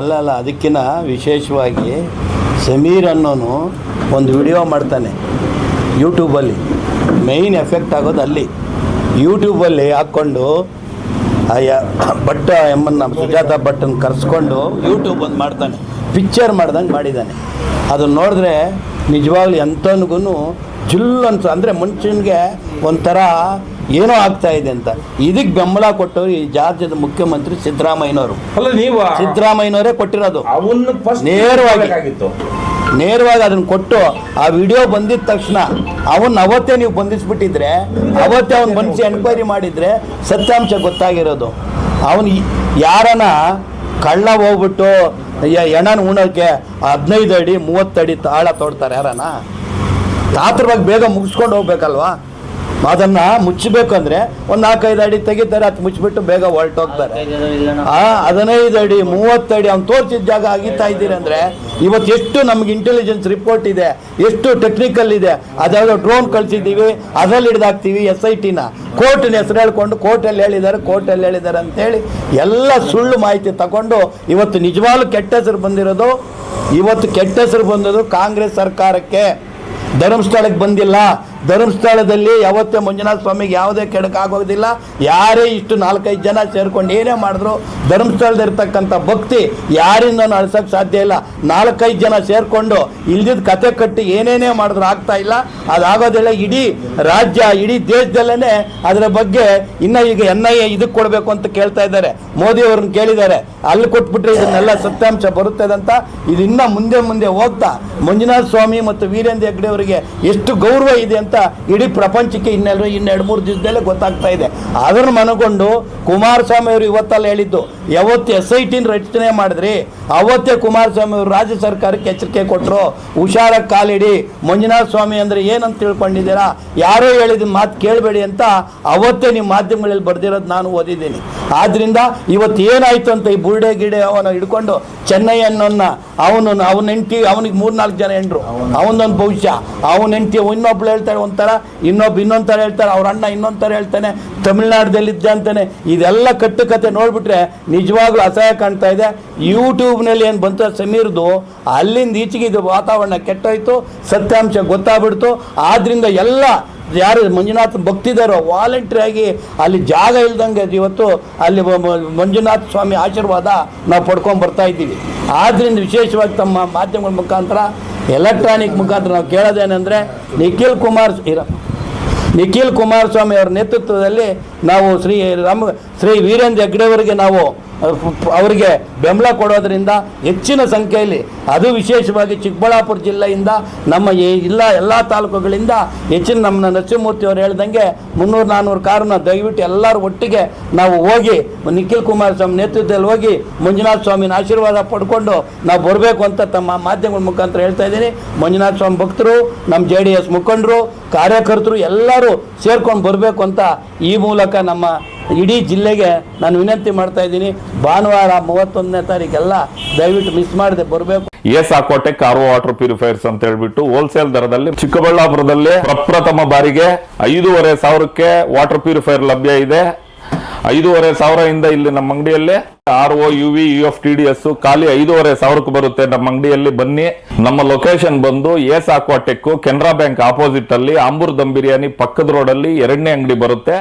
ಅಲ್ಲ ಅದಕ್ಕಿಂತ ವಿಶೇಷವಾಗಿ ಸಮೀರ್ ಅನ್ನೋನು ಒಂದು ವಿಡಿಯೋ ಮಾಡ್ತಾನೆ ಯೂಟ್ಯೂಬಲ್ಲಿ. ಮೇಯ್ನ್ ಎಫೆಕ್ಟ್ ಆಗೋದು ಅಲ್ಲಿ ಯೂಟ್ಯೂಬಲ್ಲಿ ಹಾಕ್ಕೊಂಡು ಭಟ್ಟ ಎಮ್ಮನ್ನ ಸುಜಾತ ಭಟ್ಟನ್ನು ಕರೆಸ್ಕೊಂಡು ಯೂಟ್ಯೂಬ್ ಒಂದು ಮಾಡ್ತಾನೆ, ಪಿಕ್ಚರ್ ಮಾಡ್ದಂಗೆ ಮಾಡಿದ್ದಾನೆ. ಅದನ್ನು ನೋಡಿದ್ರೆ ನಿಜವಾಗ್ಲೂ ಎಂಥನಿಗೂ ಜುಲ್ ಅಂತ, ಅಂದರೆ ಮನುಷ್ಯನಿಗೆ ಒಂಥರ ಏನೋ ಆಗ್ತಾ ಇದೆ ಅಂತ. ಇದಕ್ಕೆ ಬೆಂಬಲ ಕೊಟ್ಟವರು ಈ ರಾಜ್ಯದ ಮುಖ್ಯಮಂತ್ರಿ ಸಿದ್ದರಾಮಯ್ಯನವರು. ಸಿದ್ದರಾಮಯ್ಯನವರೇ ಕೊಟ್ಟಿರೋದು. ನೇರವಾಗಿ ಅದನ್ನು ಕೊಟ್ಟು ಆ ವಿಡಿಯೋ ಬಂದಿದ್ದ ತಕ್ಷಣ ಅವತ್ತೇ ನೀವು ಬಂಧಿಸ್ಬಿಟ್ಟಿದ್ರೆ, ಅವತ್ತೇ ಅವ್ನು ಬಂಧಿಸಿ ಎನ್ಕ್ವೈರಿ ಮಾಡಿದರೆ ಸತ್ಯಾಂಶ ಗೊತ್ತಾಗಿರೋದು. ಅವನು ಯಾರನ ಕಳ್ಳ ಹೋಗ್ಬಿಟ್ಟು ಎಣನ ಉಣೋಕ್ಕೆ 15 ಅಡಿ 30 ಅಡಿ ತಾಳ ತೋಡ್ತಾರೆ ಯಾರನ? ತಾತ್ರವಾಗಿ ಬೇಗ ಮುಗಿಸ್ಕೊಂಡು ಹೋಗ್ಬೇಕಲ್ವಾ? ಅದನ್ನು ಮುಚ್ಚಬೇಕು ಅಂದರೆ ಒಂದು 4-5 ಅಡಿ ತೆಗಿತಾರೆ, ಅದು ಮುಚ್ಚಿಬಿಟ್ಟು ಬೇಗ ಹೊರಟೋಗ್ತಾರೆ. 15 ಅಡಿ 30 ಅಡಿ ಅವ್ನು ತೋರಿಸಿದ ಜಾಗ ಅಗಿತಾ ಇದ್ದೀರಿ ಅಂದರೆ ಇವತ್ತು ಎಷ್ಟು ನಮ್ಗೆ ಇಂಟೆಲಿಜೆನ್ಸ್ ರಿಪೋರ್ಟ್ ಇದೆ, ಎಷ್ಟು ಟೆಕ್ನಿಕಲ್ ಇದೆ. ಅದ್ಯಾವುದೋ ಡ್ರೋನ್ ಕಳಿಸಿದ್ದೀವಿ, ಅದರಲ್ಲಿ ಹಿಡ್ದಾಕ್ತೀವಿ SITನ. ಕೋರ್ಟಿನ ಹೆಸರು ಹೇಳ್ಕೊಂಡು ಕೋರ್ಟಲ್ಲಿ ಹೇಳಿದ್ದಾರೆ ಅಂತೇಳಿ ಎಲ್ಲ ಸುಳ್ಳು ಮಾಹಿತಿ ತಗೊಂಡು ಇವತ್ತು ನಿಜವಾಗ್ಲೂ ಕೆಟ್ಟ ಹೆಸರು ಬಂದಿರೋದು. ಇವತ್ತು ಕೆಟ್ಟ ಹೆಸರು ಬಂದದ್ದು ಕಾಂಗ್ರೆಸ್ ಸರ್ಕಾರಕ್ಕೆ. ಧರ್ಮಸ್ಥಳಕ್ಕೆ ಬಂದಿಲ್ಲ. ಧರ್ಮಸ್ಥಳದಲ್ಲಿ ಯಾವತ್ತೇ ಮಂಜುನಾಥ ಸ್ವಾಮಿಗೆ ಯಾವುದೇ ಕೆಡಕಾಗೋದಿಲ್ಲ. ಯಾರೇ ಇಷ್ಟು 4-5 ಜನ ಸೇರ್ಕೊಂಡು ಏನೇ ಮಾಡಿದ್ರು ಧರ್ಮಸ್ಥಳದಲ್ಲಿರ್ತಕ್ಕಂಥ ಭಕ್ತಿ ಯಾರಿಂದನೂ ಅಳಿಸೋಕ್ಕೆ ಸಾಧ್ಯ ಇಲ್ಲ. 4-5 ಜನ ಸೇರಿಕೊಂಡು ಇಲ್ದಿದ್ದ ಕತೆ ಕಟ್ಟಿ ಏನೇನೇ ಮಾಡಿದ್ರು ಆಗ್ತಾ ಇಲ್ಲ. ಅದಾಗೋದಿಲ್ಲ. ಇಡೀ ರಾಜ್ಯ, ಇಡೀ ದೇಶದಲ್ಲೇ ಅದರ ಬಗ್ಗೆ ಇನ್ನು ಈಗ NIA ಇದಕ್ಕೆ ಕೊಡಬೇಕು ಅಂತ ಕೇಳ್ತಾ ಇದ್ದಾರೆ. ಮೋದಿ ಅವ್ರನ್ನ ಕೇಳಿದ್ದಾರೆ, ಅಲ್ಲಿ ಕೊಟ್ಬಿಟ್ರೆ ಇದನ್ನೆಲ್ಲ ಸತ್ಯಾಂಶ ಬರುತ್ತದೆ ಅಂತ. ಇದು ಇನ್ನೂ ಮುಂದೆ ಹೋಗ್ತಾ ಮಂಜುನಾಥ ಸ್ವಾಮಿ ಮತ್ತು ವೀರೇಂದ್ರ ಹೆಗ್ಗಡೆ ಅವರಿಗೆ ಎಷ್ಟು ಗೌರವ ಇದೆ ಅಂತ ಇಡೀ ಪ್ರಪಂಚಕ್ಕೆ ಇನ್ನು 2-3 ದಿವಸದಲ್ಲೇ ಗೊತ್ತಾಗ್ತಾ ಇದೆ. ಅದನ್ನು ಮನಗೊಂಡು ಕುಮಾರಸ್ವಾಮಿ ಅವರು ಇವತ್ತಲ್ಲಿ ಹೇಳಿದ್ದು, ಯಾವತ್ತು SITನ ರಚನೆ ಮಾಡಿದ್ರಿ ಅವತ್ತೇ ಕುಮಾರಸ್ವಾಮಿ ಅವರು ರಾಜ್ಯ ಸರ್ಕಾರಕ್ಕೆ ಎಚ್ಚರಿಕೆ ಕೊಟ್ಟರು, ಹುಷಾರಾಗಿ ಕಾಲಿಡಿ. ಮಂಜುನಾಥ ಸ್ವಾಮಿ ಅಂದರೆ ಏನಂತ ತಿಳ್ಕೊಂಡಿದ್ದೀರಾ? ಯಾರೋ ಹೇಳಿದ ಮಾತು ಕೇಳಬೇಡಿ ಅಂತ ಅವತ್ತೇ ನಿಮ್ಮ ಮಾಧ್ಯಮಗಳಲ್ಲಿ ಬರೆದಿರೋದು ನಾನು ಓದಿದ್ದೀನಿ. ಆದ್ದರಿಂದ ಇವತ್ತು ಏನಾಯಿತು ಅಂತ ಈ ಬುರ್ಡೆ ಗಿಡೆ ಅವನು ಹಿಡ್ಕೊಂಡು ಚೆನ್ನೈ ಅನ್ನೋನ್ನ ಅವನ ಹೆಂಡತಿ, ಅವನಿಗೆ 3-4 ಜನ ಹೆಂಡ್ರು, ಅವನೊಂದು ಭವಿಷ್ಯ, ಅವನ ಹೆಂಡತಿ ಇನ್ನೊಬ್ಳು ಹೇಳ್ತಾಳೆ ಒಂಥರ, ಇನ್ನೊಂದು ಥರ ಹೇಳ್ತಾರೆ, ಅವ್ರ ಅಣ್ಣ ಇನ್ನೊಂದು ಥರ ಹೇಳ್ತಾನೆ, ತಮಿಳ್ನಾಡಲ್ಲಿದ್ದ ಅಂತಾನೆ. ಇದೆಲ್ಲ ಕಟ್ಟುಕತೆ ನೋಡ್ಬಿಟ್ರೆ ನಿಜವಾಗ್ಲೂ ಅಸಹ್ಯ ಕಾಣ್ತಾ ಇದೆ. ಯೂಟ್ಯೂಬ್ನಲ್ಲಿ ಏನು ಬಂತು ಸಮೀರ್ದು, ಅಲ್ಲಿಂದ ಈಚೆಗೆ ಇದು ವಾತಾವರಣ ಕೆಟ್ಟೋಯ್ತು, ಸತ್ಯಾಂಶ ಗೊತ್ತಾಗ್ಬಿಡ್ತು. ಆದ್ದರಿಂದ ಎಲ್ಲ ಯಾರು ಮಂಜುನಾಥ ಭಕ್ತಿದಾರೋ ವಾಲಂಟ್ರಿಯಾಗಿ ಅಲ್ಲಿ ಜಾಗ ಇಲ್ದಂಗೆ ಇವತ್ತು ಅಲ್ಲಿ ಮಂಜುನಾಥ ಸ್ವಾಮಿ ಆಶೀರ್ವಾದ ನಾವು ಪಡ್ಕೊಂಡು ಬರ್ತಾ ಇದ್ದೀವಿ. ಆದ್ದರಿಂದ ವಿಶೇಷವಾಗಿ ತಮ್ಮ ಮಾಧ್ಯಮಗಳ ಮುಖಾಂತರ, ಎಲೆಕ್ಟ್ರಾನಿಕ್ ಮುಖಾಂತರ ನಾವು ಕೇಳೋದೇನೆಂದರೆ ನಿಖಿಲ್ ಕುಮಾರಸ್ವಾಮಿ ಅವರ ನೇತೃತ್ವದಲ್ಲಿ ನಾವು ಶ್ರೀ ವೀರೇಂದ್ರ ಹೆಗ್ಗಡೆ ಅವರಿಗೆ ನಾವು ಅವರಿಗೆ ಬೆಂಬಲ ಕೊಡೋದ್ರಿಂದ ಹೆಚ್ಚಿನ ಸಂಖ್ಯೆಯಲ್ಲಿ, ಅದು ವಿಶೇಷವಾಗಿ ಚಿಕ್ಕಬಳ್ಳಾಪುರ ಜಿಲ್ಲೆಯಿಂದ ನಮ್ಮ ಎಲ್ಲ ತಾಲೂಕುಗಳಿಂದ ಹೆಚ್ಚಿನ ನಮ್ಮ ನರಸಿಂಹಮೂರ್ತಿ ಅವರು ಹೇಳ್ದಂಗೆ 300-400 ಕಾರನ್ನ ದಯವಿಟ್ಟು ಎಲ್ಲರೂ ಒಟ್ಟಿಗೆ ನಾವು ಹೋಗಿ ನಿಖಿಲ್ ಕುಮಾರಸ್ವಾಮಿ ನೇತೃತ್ವದಲ್ಲಿ ಹೋಗಿ ಮಂಜುನಾಥ ಸ್ವಾಮಿನ ಆಶೀರ್ವಾದ ಪಡ್ಕೊಂಡು ನಾವು ಬರಬೇಕು ಅಂತ ತಮ್ಮ ಮಾಧ್ಯಮಗಳ ಮುಖಾಂತರ ಹೇಳ್ತಾ ಇದ್ದೀನಿ. ಮಂಜುನಾಥ ಸ್ವಾಮಿ ಭಕ್ತರು, ನಮ್ಮ JDS ಮುಖಂಡರು, ಕಾರ್ಯಕರ್ತರು ಎಲ್ಲರೂ ಸೇರ್ಕೊಂಡು ಬರಬೇಕು ಅಂತ ಈ ಮೂಲಕ ನಮ್ಮ ಇಡೀ ಜಿಲ್ಲೆಗೆ ನಾನು ವಿನಂತಿ ಮಾಡ್ತಾ ಇದ್ದೀನಿ. ಭಾನುವಾರ 31ನೇ ತಾರೀಕೆಲ್ಲ ದಯವಿಟ್ಟು ಮಿಸ್ ಮಾಡದೆ ಬರಬೇಕು. ASAQUATEC RO ವಾಟರ್ ಪ್ಯೂರಿಫೈರ್ಸ್ ಅಂತ ಹೇಳ್ಬಿಟ್ಟು ಹೋಲ್ಸೇಲ್ ದರದಲ್ಲಿ ಚಿಕ್ಕಬಳ್ಳಾಪುರದಲ್ಲಿ ಪ್ರಪ್ರಥಮ ಬಾರಿಗೆ 5,500ಕ್ಕೆ ವಾಟರ್ ಪ್ಯೂರಿಫೈರ್ ಲಭ್ಯ ಇದೆ. 5,500 ಇಲ್ಲಿ ನಮ್ಮ ಅಂಗಡಿಯಲ್ಲಿ RO UV UF TDS ಖಾಲಿ 5,500ಕ್ಕೆ ಬರುತ್ತೆ ನಮ್ಮ ಅಂಗಡಿಯಲ್ಲಿ. ಬನ್ನಿ. ನಮ್ಮ ಲೊಕೇಶನ್ ಬಂದು ASAQUATEC ಕೆನರಾ ಬ್ಯಾಂಕ್ ಆಪೋಸಿಟ್ ಅಲ್ಲಿ ಆಂಬೂರ್ ದಮ್ ಬಿರಿಯಾನಿ ಪಕ್ಕದ ರೋಡ್ ಅಲ್ಲಿ 2ನೇ ಅಂಗಡಿ ಬರುತ್ತೆ.